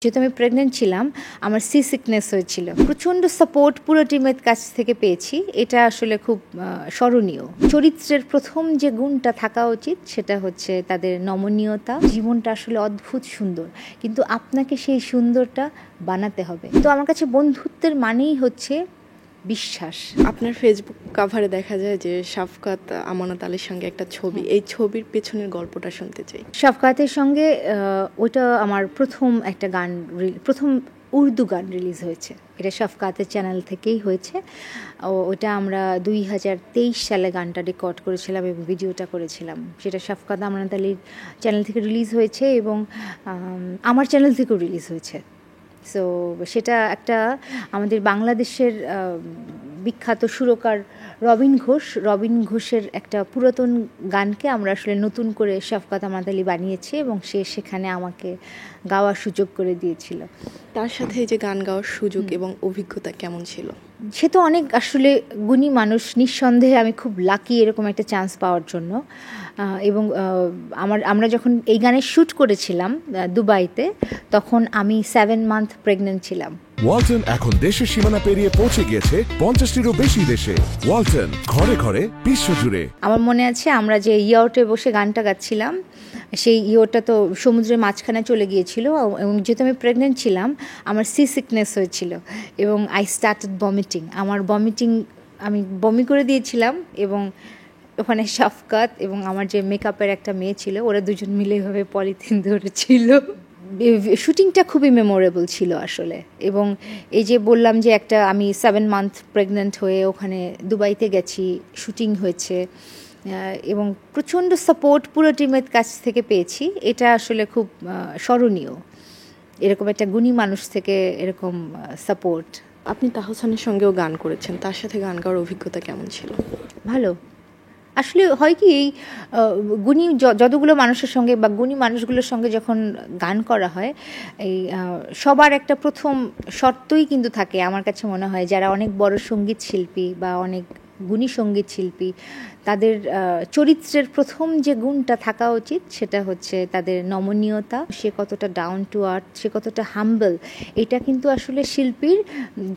যেহেতু আমি প্রেগনেন্ট ছিলাম, আমার সিকনেস হয়েছিল। প্রচণ্ড সাপোর্ট পুরো টিমের কাছ থেকে পেয়েছি। এটা আসলে খুব স্মরণীয়। চরিত্রের প্রথম যে গুণটা থাকা উচিত সেটা হচ্ছে তাদের নমনীয়তা। জীবনটা আসলে অদ্ভুত সুন্দর, কিন্তু আপনাকে সেই সুন্দরটা বানাতে হবে। তো আমার কাছে বন্ধুত্বের মানেই হচ্ছে বিশ্বাস। আপনার ফেসবুক কাভারে দেখা যায় যে শাফকাত আমানত আলীর সঙ্গে একটা ছবি, এই ছবির পেছনের গল্পটা শুনতে চাই। শাফকাতের সঙ্গে ওইটা আমার প্রথম একটা গান, প্রথম উর্দু গান রিলিজ হয়েছে। এটা শাফকাতের চ্যানেল থেকেই হয়েছে। ওটা আমরা 2023 সালে গানটা রেকর্ড করেছিলাম এবং ভিডিওটা করেছিলাম। সেটা শাফকাত আমানত আলীর চ্যানেল থেকে রিলিজ হয়েছে এবং আমার চ্যানেল থেকেও রিলিজ হয়েছে। সো সেটা একটা আমাদের বাংলাদেশের বিখ্যাত সুরকার রবিন ঘোষের একটা পুরাতন গানকে আমরা আসলে নতুন করে শাফকাত আমানত আলী বানিয়েছি এবং সে সেখানে আমাকে গাওয়ার সুযোগ করে দিয়েছিল। তার সাথে এই যে গান গাওয়ার সুযোগ এবং অভিজ্ঞতা কেমন ছিল? সে তো অনেক আসলে গুণী মানুষ, নিঃসন্দেহে আমি খুব লাকি এরকম একটা চান্স পাওয়ার জন্য। এবং আমরা যখন এই গানের শ্যুট করেছিলাম দুবাইতে, তখন আমি 7 মান্থ প্রেগনেন্ট ছিলাম। ওয়ালটন এখন দেশের সীমানা পেরিয়ে পৌঁছে গিয়েছে 50টিরও বেশি দেশে। ওয়ালটন, ঘরে ঘরে বিশ্বজুড়ে। আমার মনে আছে আমরা যে ইয়টে বসে গানটা গাচ্ছিলাম, সেই ইয়টটা তো সমুদ্রের মাঝখানে চলে গিয়েছিল এবং যেহেতু আমি প্রেগনেন্ট ছিলাম, আমার সিকনেস হয়েছিল এবং আই স্টার্টেড ভমিটিং। আমি বমি করে দিয়েছিলাম এবং ওখানে শাফকাত এবং আমার যে মেকআপের একটা মেয়ে ছিল, ওরা দুজন মিলে এভাবে পলিথিন ধরেছিল। শুটিংটা খুবই মেমোরেবল ছিল আসলে। এবং এই যে বললাম যে আমি 7 মান্থ প্রেগনেন্ট হয়ে ওখানে দুবাইতে গেছি, শুটিং হয়েছে এবং প্রচণ্ড সাপোর্ট পুরো টিমের কাছ থেকে পেয়েছি। এটা আসলে খুব স্মরণীয়, এরকম একটা গুণী মানুষ থেকে এরকম সাপোর্ট। আপনি তাহসানের সঙ্গেও গান করেছেন, তার সাথে গান গাওয়ার অভিজ্ঞতা কেমন ছিল? ভালো। আসলে হয় কি, এই গুণী যতগুলো মানুষের সঙ্গে বা গুণী মানুষগুলোর সঙ্গে যখন গান করা হয়, এই সবার একটা প্রথম শর্তই কিন্তু থাকে আমার কাছে মনে হয়, যারা অনেক বড় সঙ্গীত শিল্পী বা অনেক গুণী সঙ্গীত শিল্পী, তাদের চরিত্রের প্রথম যে গুণটা থাকা উচিত সেটা হচ্ছে তাদের নমনীয়তা। সে কতটা ডাউন টু আর্থ, সে কতটা হাম্বল, এটা কিন্তু আসলে শিল্পীর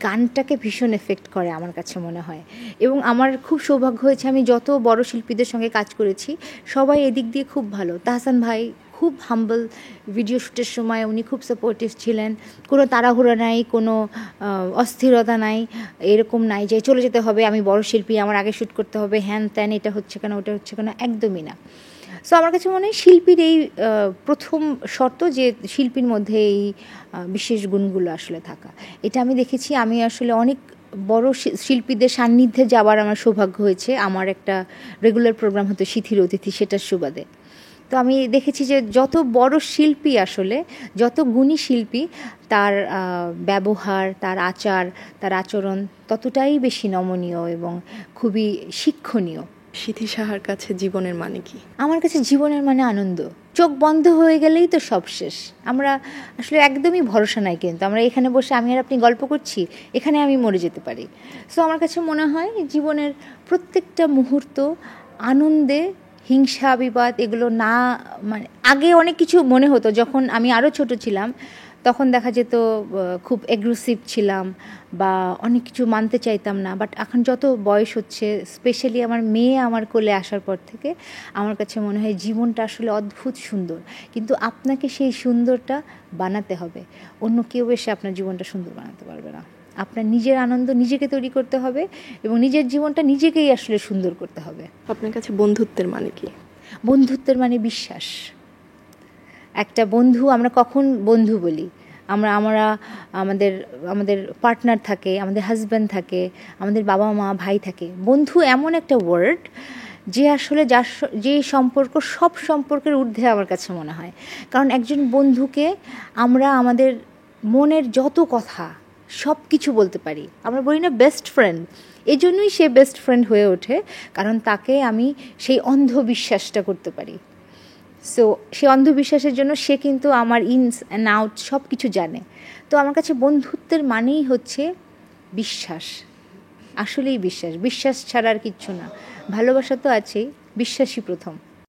গানটাকে ভীষণ এফেক্ট করে আমার কাছে মনে হয়। এবং আমার খুব সৌভাগ্য হয়েছে, আমি যত বড় শিল্পীদের সঙ্গে কাজ করেছি সবাই এদিক দিয়ে খুব ভালো। তাহসান ভাই খুব হাম্বল, ভিডিও শ্যুটের সময় উনি খুব সাপোর্টিভ ছিলেন। কোনো তাড়াহুড়ো নাই, কোনো অস্থিরতা নাই, এরকম নাই যে চলে যেতে হবে, আমি বড় শিল্পী, আমার আগে শ্যুট করতে হবে, হ্যান ত্যান, এটা হচ্ছে কেন ওটা হচ্ছে কেন, একদমই না। সো আমার কাছে মনে হয় শিল্পীর এই প্রথম শর্ত যে শিল্পীর মধ্যে এই বিশেষ গুণগুলো আসলে থাকা। এটা আমি দেখেছি। আমি আসলে অনেক বড় শিল্পীদের সান্নিধ্যে যাওয়ার আমার সৌভাগ্য হয়েছে। আমার একটা রেগুলার প্রোগ্রাম হতো শিথির অতিথি, সেটার সুবাদে। তো আমি দেখেছি যে যত বড় শিল্পী আসলে, যত গুণী শিল্পী, তার ব্যবহার, তার আচার, তার আচরণ ততটাই বেশি নমনীয় এবং খুবই শিক্ষণীয়। সিথি সাহার কাছে জীবনের মানে কি? আমার কাছে জীবনের মানে আনন্দ। চোখ বন্ধ হয়ে গেলেই তো সব শেষ। আমরা আসলে একদমই ভরসা নাই, কিন্তু আমরা এখানে বসে আমি আর আপনি গল্প করছি, এখানে আমি মরে যেতে পারি। সো আমার কাছে মনে হয় জীবনের প্রত্যেকটা মুহূর্ত আনন্দে, হিংসা বিবাদ এগুলো না, মানে আগে অনেক কিছু মনে হতো যখন আমি আরও ছোট ছিলাম, তখন দেখা যেত খুব এগ্রেসিভ ছিলাম বা অনেক কিছু মানতে চাইতাম না। বাট এখন যত বয়স হচ্ছে, স্পেশালি আমার মেয়ে আমার কোলে আসার পর থেকে, আমার কাছে মনে হয় জীবনটা আসলে অদ্ভুত সুন্দর, কিন্তু আপনাকে সেই সুন্দরটা বানাতে হবে। অন্য কেউ এসে আপনার জীবনটা সুন্দর বানাতে পারবে না। আপনার নিজের আনন্দ নিজেকে তৈরি করতে হবে এবং নিজের জীবনটা নিজেকেই আসলে সুন্দর করতে হবে। আপনার কাছে বন্ধুত্বের মানে কি? বন্ধুত্বের মানে বিশ্বাস। একটা বন্ধু, আমরা কখন বন্ধু বলি? আমরা আমাদের পার্টনার থাকে, আমাদের হাজব্যান্ড থাকে, আমাদের বাবা মা ভাই থাকে। বন্ধু এমন একটা ওয়ার্ড যে আসলে যে সম্পর্ক, সব সম্পর্কের ঊর্ধ্বে আমার কাছে মনে হয়। কারণ একজন বন্ধুকে আমরা আমাদের মনের যত কথা সব কিছু বলতে পারি। আমরা বলি না বেস্ট ফ্রেন্ড, এই জন্যই সে বেস্ট ফ্রেন্ড হয়ে ওঠে, কারণ তাকে আমি সেই অন্ধবিশ্বাসটা করতে পারি। সো সে অন্ধবিশ্বাসের জন্য সে কিন্তু আমার ইনস অ্যান্ড আউট সব কিছু জানে। তো আমার কাছে বন্ধুত্বের মানেই হচ্ছে বিশ্বাস। আসলেই বিশ্বাস ছাড়া আর কিচ্ছু না। ভালোবাসা তো আছেই, বিশ্বাসই প্রথম।